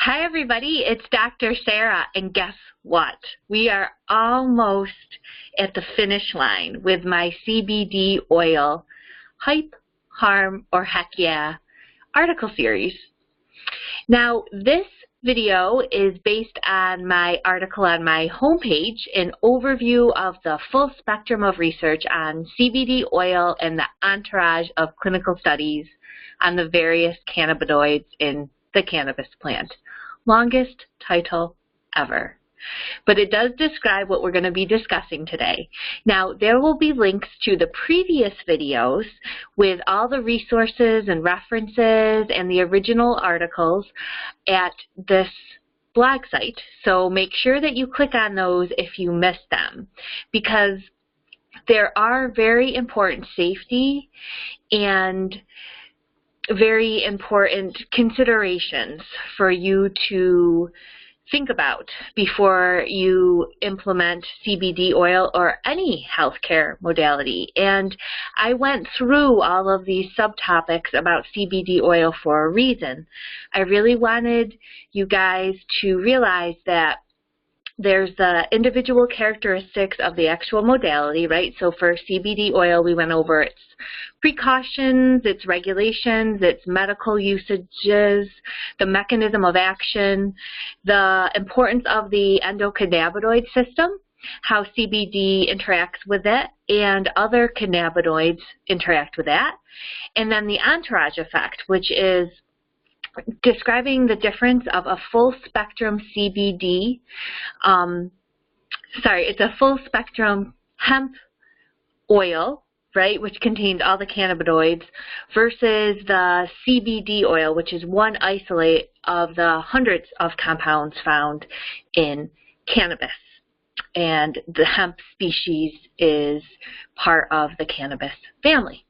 Hi everybody, it's Dr. Sarah, and guess what? We are almost at the finish line with my CBD oil Hype, Harm, or Heck Yeah article series. Now this video is based on my article on my homepage, an overview of the full spectrum of research on CBD oil and the entourage of clinical studies on the various cannabinoids in the cannabis plant. Longest title ever. But it does describe what we're going to be discussing today. Now, there will be links to the previous videos with all the resources and references and the original articles at this blog site. So make sure that you click on those if you missed them, because there are very important safety and very important considerations for you to think about before you implement CBD oil or any healthcare modality. And I went through all of these subtopics about CBD oil for a reason. I really wanted you guys to realize that there's the individual characteristics of the actual modality, right? So for CBD oil, we went over its precautions, its regulations, its medical usages, the mechanism of action, the importance of the endocannabinoid system, how CBD interacts with it, and other cannabinoids interact with that, and then the entourage effect, which is describing the difference of a full spectrum CBD, it's a full spectrum hemp oil, right, which contains all the cannabinoids, versus the CBD oil, which is one isolate of the hundreds of compounds found in cannabis. And the hemp species is part of the cannabis family.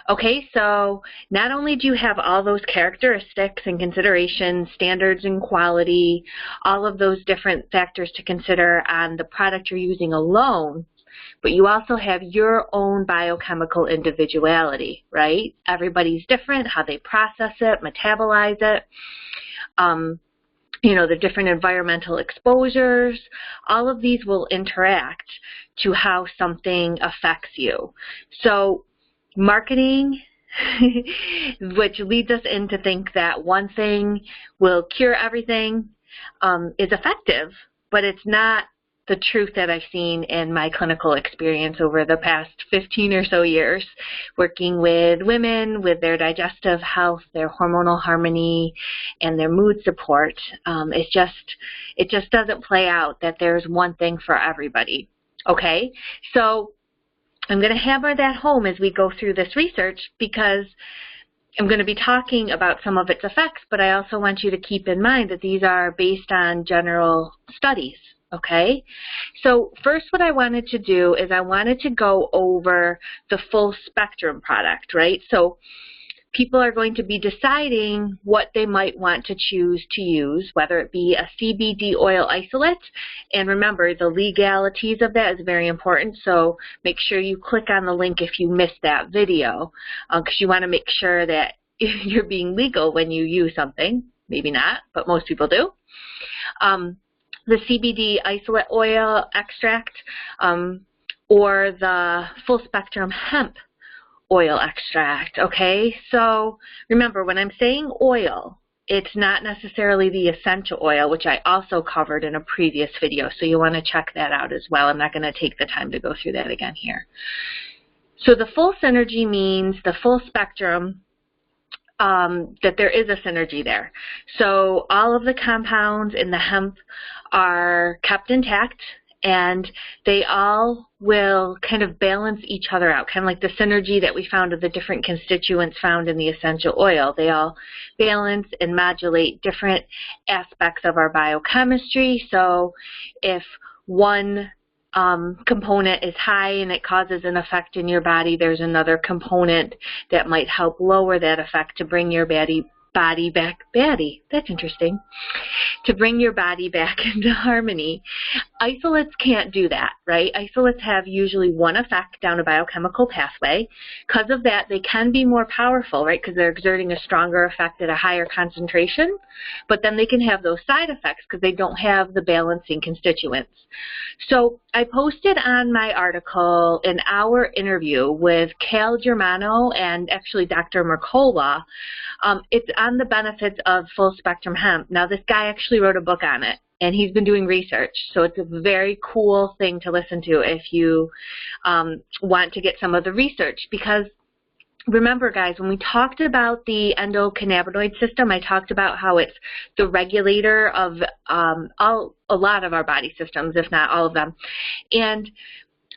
Okay, so not only do you have all those characteristics and considerations, standards and quality, all of those different factors to consider on the product you're using alone, but you also have your own biochemical individuality, right? Everybody's different, how they process it, metabolize it, the different environmental exposures, all of these will interact to how something affects you. So marketing, which leads us in to think that one thing will cure everything, is effective, but it's not the truth that I've seen in my clinical experience over the past 15 or so years, working with women with their digestive health, their hormonal harmony, and their mood support. It just doesn't play out that there's one thing for everybody. Okay, so I'm going to hammer that home as we go through this research, because I'm going to be talking about some of its effects, but I also want you to keep in mind that these are based on general studies, okay? So first what I wanted to do is I wanted to go over the full spectrum product, right? So people are going to be deciding what they might want to choose to use, whether it be a CBD oil isolate. And remember, the legalities of that is very important, so make sure you click on the link if you missed that video, because you want to make sure that you're being legal when you use something. Maybe not, but most people do. The CBD isolate oil extract, or the full spectrum hemp oil extract, okay? So remember, when I'm saying oil, it's not necessarily the essential oil, which I also covered in a previous video, so you want to check that out as well. I'm not going to take the time to go through that again here. So the full synergy means the full spectrum, that there is a synergy there. So all of the compounds in the hemp are kept intact, and they all will kind of balance each other out, kind of like the synergy that we found of the different constituents found in the essential oil. They all balance and modulate different aspects of our biochemistry. So if one component is high and it causes an effect in your body, there's another component that might help lower that effect to bring your body back, that's interesting, to bring your body back into harmony. isolates can't do that, right? Isolates have usually one effect down a biochemical pathway. Because of that, they can be more powerful, right? Because they're exerting a stronger effect at a higher concentration. But then they can have those side effects because they don't have the balancing constituents. So I posted on my article an hour interview with Cal Germano and actually Dr. Mercola. It's on the benefits of full spectrum hemp. Now, this guy actually wrote a book on it, and he's been doing research. So it's a very cool thing to listen to if you want to get some of the research. Because remember, guys, when we talked about the endocannabinoid system, I talked about how it's the regulator of a lot of our body systems, if not all of them. And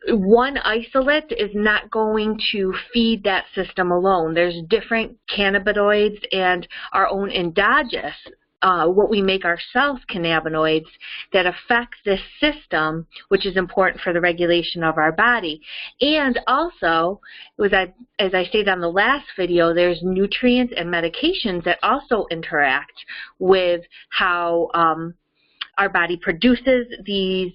one isolate is not going to feed that system alone. There's different cannabinoids and our own endogenous, what we make ourselves, cannabinoids, that affect this system, which is important for the regulation of our body. And also, as I stated on the last video, there's nutrients and medications that also interact with how our body produces these,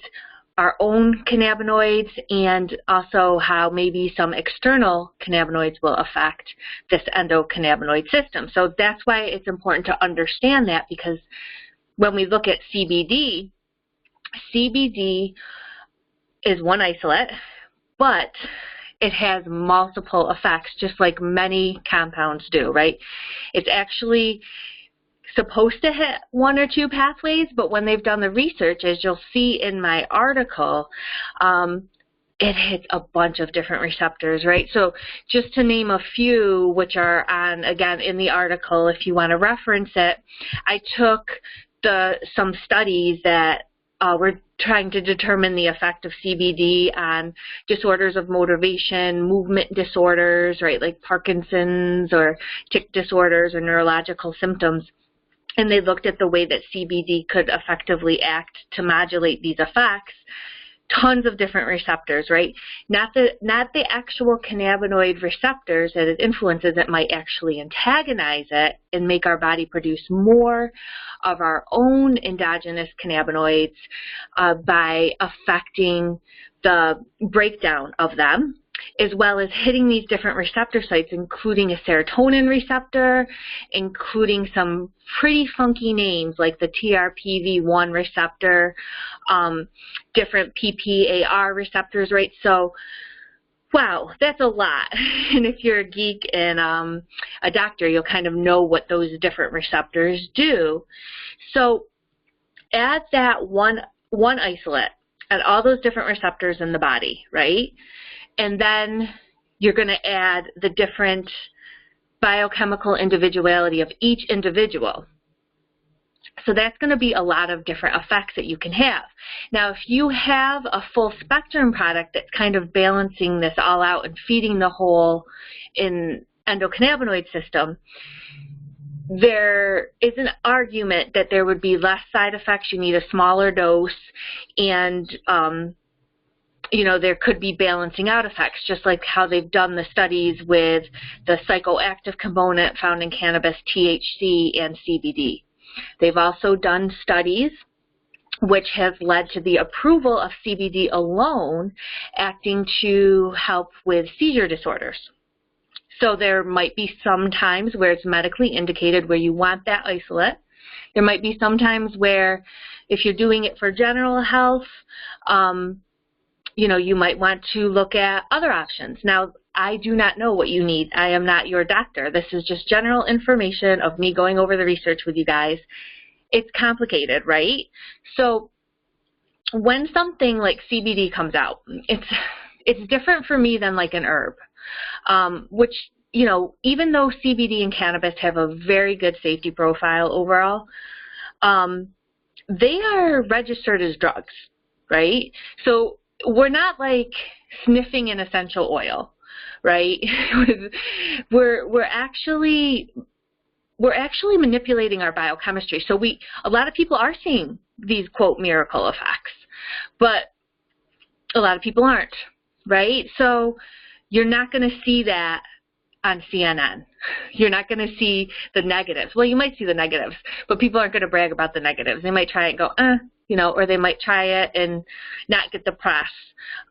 our own cannabinoids, and also how maybe some external cannabinoids will affect this endocannabinoid system. So that's why it's important to understand that, because when we look at CBD, CBD is one isolate, but it has multiple effects, just like many compounds do, right? It's actually supposed to hit one or two pathways, but when they've done the research, as you'll see in my article, it hits a bunch of different receptors, right? So just to name a few, which are on, again, in the article, if you want to reference it, I took some studies that were trying to determine the effect of CBD on disorders of motivation, movement disorders, right, like Parkinson's or tic disorders or neurological symptoms. And they looked at the way that CBD could effectively act to modulate these effects. Tons of different receptors, right? Not the actual cannabinoid receptors that it influences. It might actually antagonize it and make our body produce more of our own endogenous cannabinoids by affecting the breakdown of them, as well as hitting these different receptor sites, including a serotonin receptor, including some pretty funky names like the TRPV1 receptor, different PPAR receptors, right? So, wow, that's a lot. And if you're a geek and a doctor, you'll kind of know what those different receptors do. So add that one isolate at all those different receptors in the body, right? And then you're going to add the different biochemical individuality of each individual. So that's going to be a lot of different effects that you can have. Now, if you have a full spectrum product that's kind of balancing this all out and feeding the whole endocannabinoid system, there is an argument that there would be less side effects. You need a smaller dose, and there could be balancing out effects, just like how they've done the studies with the psychoactive component found in cannabis, THC, and CBD. They've also done studies which has led to the approval of CBD alone acting to help with seizure disorders. So there might be some times where it's medically indicated where you want that isolate. There might be some times where if you're doing it for general health, you might want to look at other options. Now, I do not know what you need. I am not your doctor. This is just general information of me going over the research with you guys. It's complicated, right? So when something like CBD comes out, it's different for me than like an herb, which, even though CBD and cannabis have a very good safety profile overall, they are registered as drugs, right? So we're not like sniffing an essential oil, right? we're actually manipulating our biochemistry. So a lot of people are seeing these quote miracle effects, but a lot of people aren't, right? So you're not going to see that on CNN. You're not going to see the negatives. Well, you might see the negatives, but people aren't going to brag about the negatives. They might try and go, or they might try it and not get the press.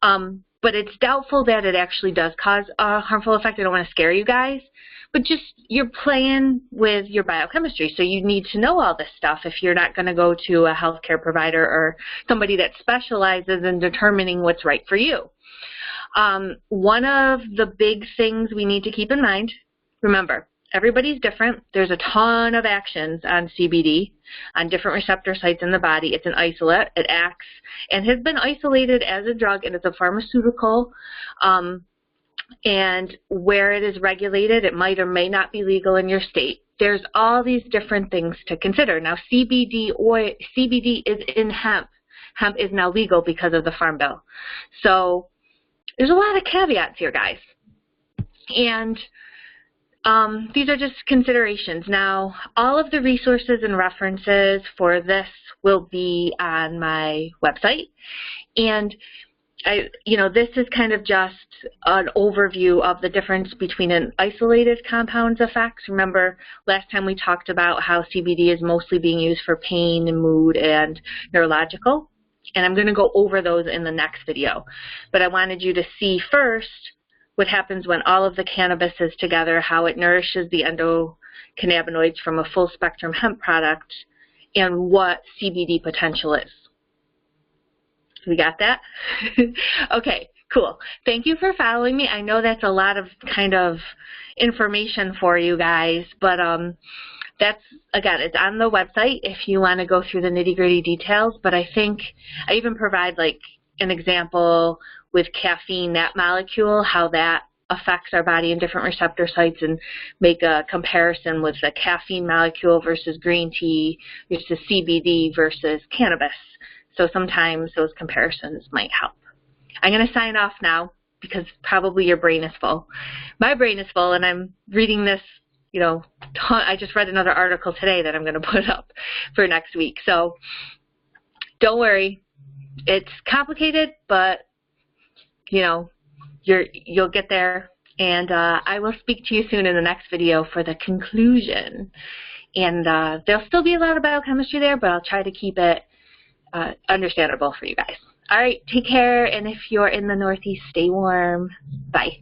But it's doubtful that it actually does cause a harmful effect. I don't want to scare you guys, but just you're playing with your biochemistry. So you need to know all this stuff if you're not going to go to a healthcare provider or somebody that specializes in determining what's right for you. One of the big things we need to keep in mind, remember, everybody's different. There's a ton of actions on CBD on different receptor sites in the body. It's an isolate. It acts and has been isolated as a drug, and it's a pharmaceutical. And where it is regulated, it might or may not be legal in your state. There's all these different things to consider. Now, CBD is in hemp. Hemp is now legal because of the Farm Bill. So there's a lot of caveats here, guys. And these are just considerations. Now, all of the resources and references for this will be on my website. And this is kind of just an overview of the difference between an isolated compound's effects. Remember, last time we talked about how CBD is mostly being used for pain and mood and neurological. And I'm going to go over those in the next video. But I wanted you to see first what happens when all of the cannabis is together, how it nourishes the endocannabinoids from a full spectrum hemp product, and what CBD potential is. We got that? Okay, cool. Thank you for following me. I know that's a lot of kind of information for you guys, but that's, again, it's on the website if you want to go through the nitty-gritty details, but I think I even provide like an example with caffeine, that molecule, how that affects our body in different receptor sites, and make a comparison with the caffeine molecule versus green tea versus CBD versus cannabis. So sometimes those comparisons might help. I'm going to sign off now because probably your brain is full. My brain is full, and I'm reading this, I just read another article today that I'm going to put up for next week. So don't worry. It's complicated, but, you'll get there. And I will speak to you soon in the next video for the conclusion. And there'll still be a lot of biochemistry there, but I'll try to keep it understandable for you guys. All right, take care, and if you're in the Northeast, stay warm. Bye.